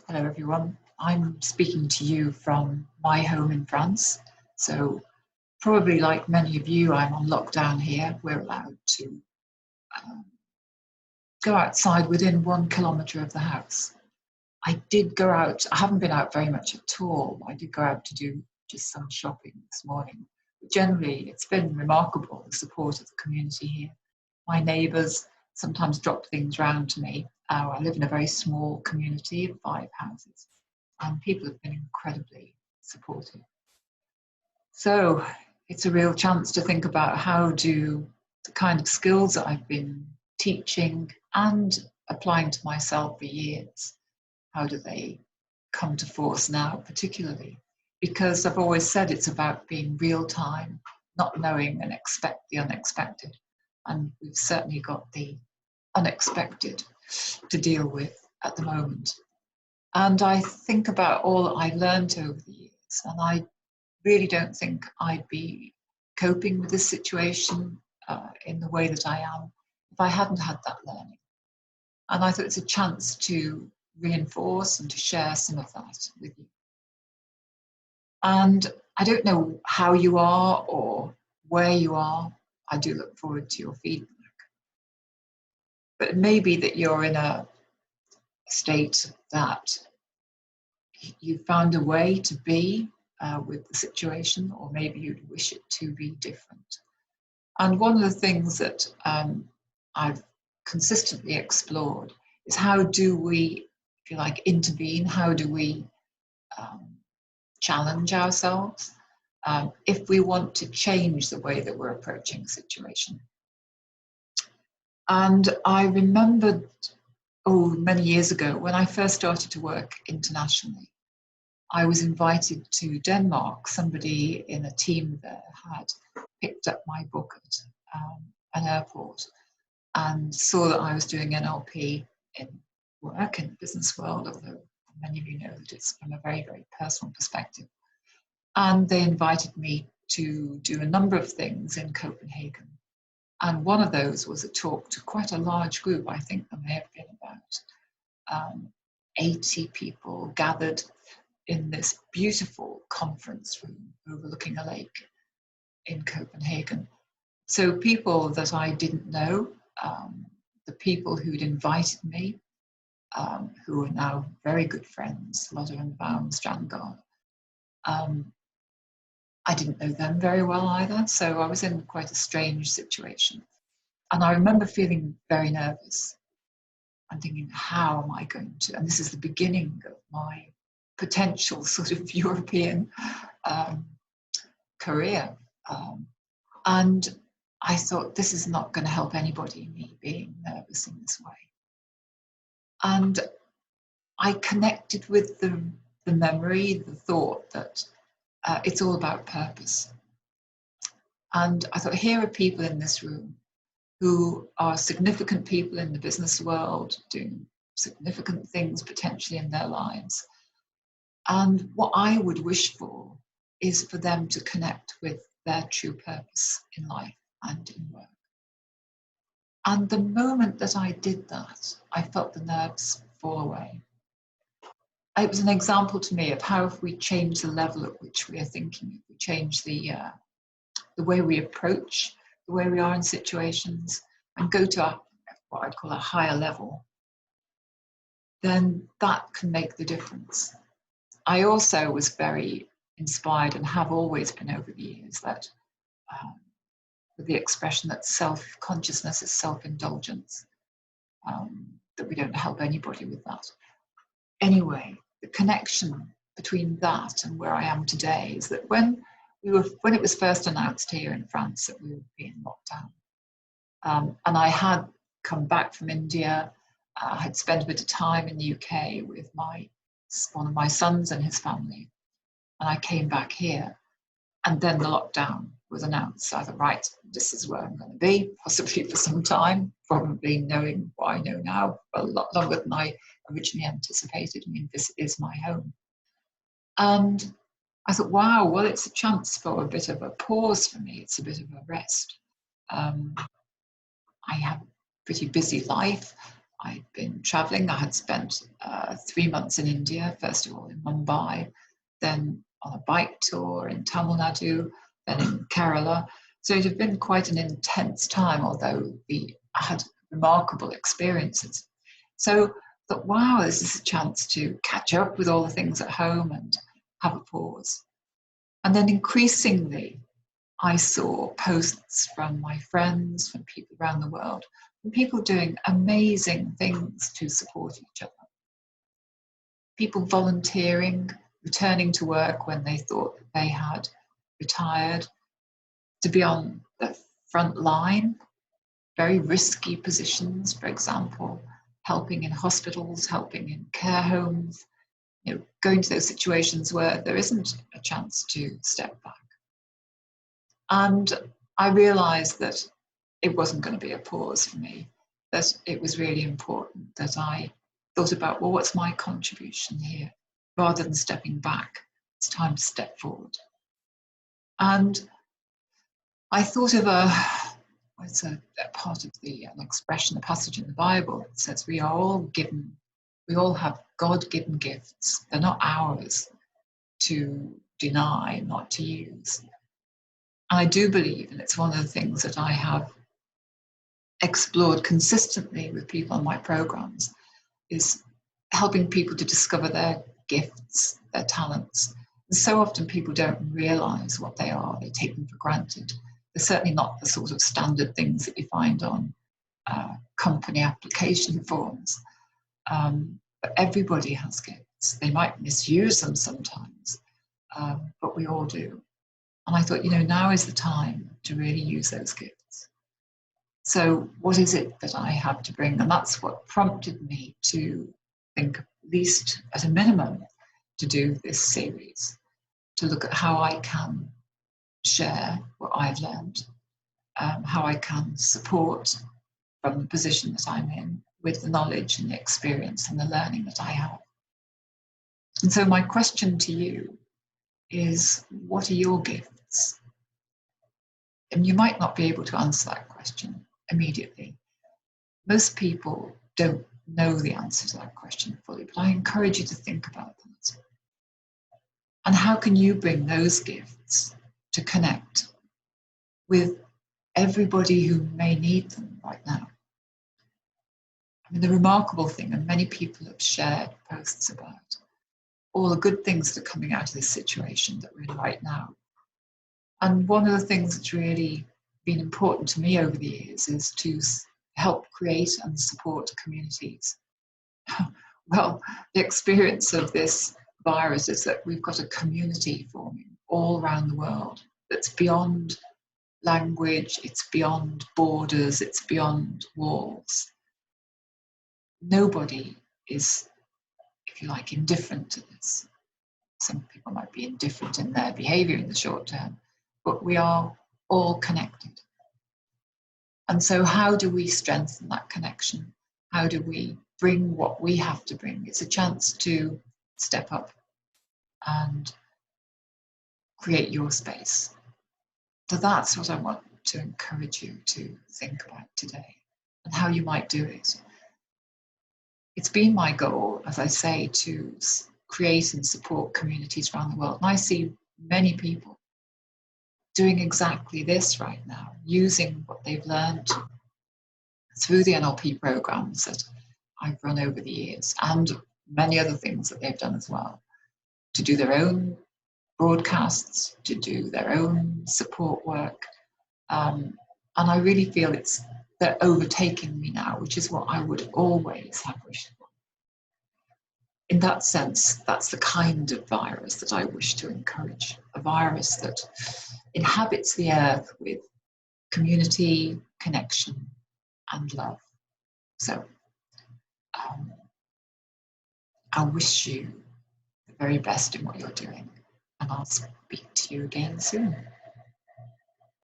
Hello everyone, I'm speaking to you from my home in France. So probably like many of you, I'm on lockdown here. We're allowed to um, go outside within 1 kilometre of the house. I did go out, I haven't been out very much at all. I did go out to do just some shopping this morning. But generally, it's been remarkable, the support of the community here. My neighbours sometimes drop things round to me. I live in a very small community of 5 houses, and people have been incredibly supportive. So it's a real chance to think about how do the kind of skills that I've been teaching and applying to myself for years, how do they come to force now, particularly? Because I've always said it's about being real time, not knowing and expect the unexpected. And we've certainly got the unexpected to deal with at the moment. And I think about all that I learned over the years, and I really don't think I'd be coping with this situation in the way that I am if I hadn't had that learning. And I thought it's a chance to reinforce and to share some of that with you. And I don't know how you are or where you are. I do look forward to your feedback. But it may be that you're in a state that you found a way to be with the situation, or maybe you'd wish it to be different. And one of the things that I've consistently explored is how do we, if you like, intervene? How do we challenge ourselves if we want to change the way that we're approaching a situation? And I remembered, many years ago, when I first started to work internationally, I was invited to Denmark. Somebody in a team there had picked up my book at an airport and saw that I was doing NLP in work in the business world, although many of you know that it's from a very, very personal perspective. And they invited me to do a number of things in Copenhagen. And one of those was a talk to quite a large group. I think there may have been about 80 people gathered in this beautiful conference room overlooking a lake in Copenhagen. So people that I didn't know, the people who'd invited me, who are now very good friends, Lotte and Baum Strandgaard. I didn't know them very well either, so I was in quite a strange situation. And I remember feeling very nervous and thinking, how am I going to, and this is the beginning of my potential sort of European career. And I thought, this is not going to help anybody, me being nervous in this way. And I connected with the memory, the thought that it's all about purpose. And I thought, here are people in this room who are significant people in the business world, doing significant things potentially in their lives. And what I would wish for is for them to connect with their true purpose in life and in work. And the moment that I did that, I felt the nerves fall away. It was an example to me of how if we change the level at which we are thinking, if we change the way we approach, the way we are in situations, and go to what I'd call a higher level, then that can make the difference. I also was very inspired, and have always been over the years, that with the expression that self-consciousness is self-indulgence, that we don't help anybody with that. Anyway, the connection between that and where I am today is that when it was first announced here in France that we would be in lockdown, and I had come back from India, I had spent a bit of time in the UK with one of my sons and his family, and I came back here, and then the lockdown was announced. So I thought, right, this is where I'm going to be, possibly for some time, probably knowing what I know now, a lot longer than I originally anticipated. I mean, this is my home. And I thought, wow, well, it's a chance for a bit of a pause for me. It's a bit of a rest. I have a pretty busy life. I'd been traveling. I had spent 3 months in India, first of all in Mumbai, then on a bike tour in Tamil Nadu, then in Kerala. So it had been quite an intense time, although I had remarkable experiences. So I thought, wow, this is a chance to catch up with all the things at home and have a pause. And then increasingly, I saw posts from my friends, from people around the world, from people doing amazing things to support each other. People volunteering, returning to work when they thought that they had retired, to be on the front line, very risky positions, for example, helping in hospitals, helping in care homes, going to those situations where there isn't a chance to step back. And I realized that it wasn't going to be a pause for me, that it was really important that I thought about, well, what's my contribution here? Rather than stepping back, it's time to step forward. And I thought of a part of an expression, a passage in the Bible that says we all have God-given gifts. They're not ours to deny, not to use. And I do believe, and it's one of the things that I have explored consistently with people on my programs, is helping people to discover their gifts, their talents. And so often people don't realize what they are, they take them for granted. They're certainly not the sort of standard things that you find on company application forms. But everybody has gifts. They might misuse them sometimes, but we all do. And I thought, now is the time to really use those gifts. So what is it that I have to bring? And that's what prompted me to think, at least at a minimum, to do this series, to look at how I can share what I've learned, how I can support from the position that I'm in with the knowledge and the experience and the learning that I have. And so my question to you is, what are your gifts? And you might not be able to answer that question immediately. Most people don't know the answer to that question fully, but I encourage you to think about that. And how can you bring those gifts to connect with everybody who may need them right now? I mean, the remarkable thing, and many people have shared posts about all the good things that are coming out of this situation that we're in right now. And one of the things that's really been important to me over the years is to help create and support communities. Well, the experience of this virus is that we've got a community forming all around the world that's beyond language, it's beyond borders, it's beyond walls. Nobody is, if you like, indifferent to this. Some people might be indifferent in their behavior in the short term, but we are all connected. And so how do we strengthen that connection? How do we bring what we have to bring? It's a chance to step up and create your space. So that's what I want to encourage you to think about today and how you might do it. It's been my goal, as I say, to create and support communities around the world. And I see many people doing exactly this right now, using what they've learned through the NLP programs that I've run over the years and many other things that they've done as well, to do their own broadcasts, to do their own support work. And I really feel they're overtaking me now, which is what I would always have wished for. In that sense, that's the kind of virus that I wish to encourage, a virus that inhabits the earth with community, connection, and love. So I wish you the very best in what you're doing, and I'll speak to you again soon.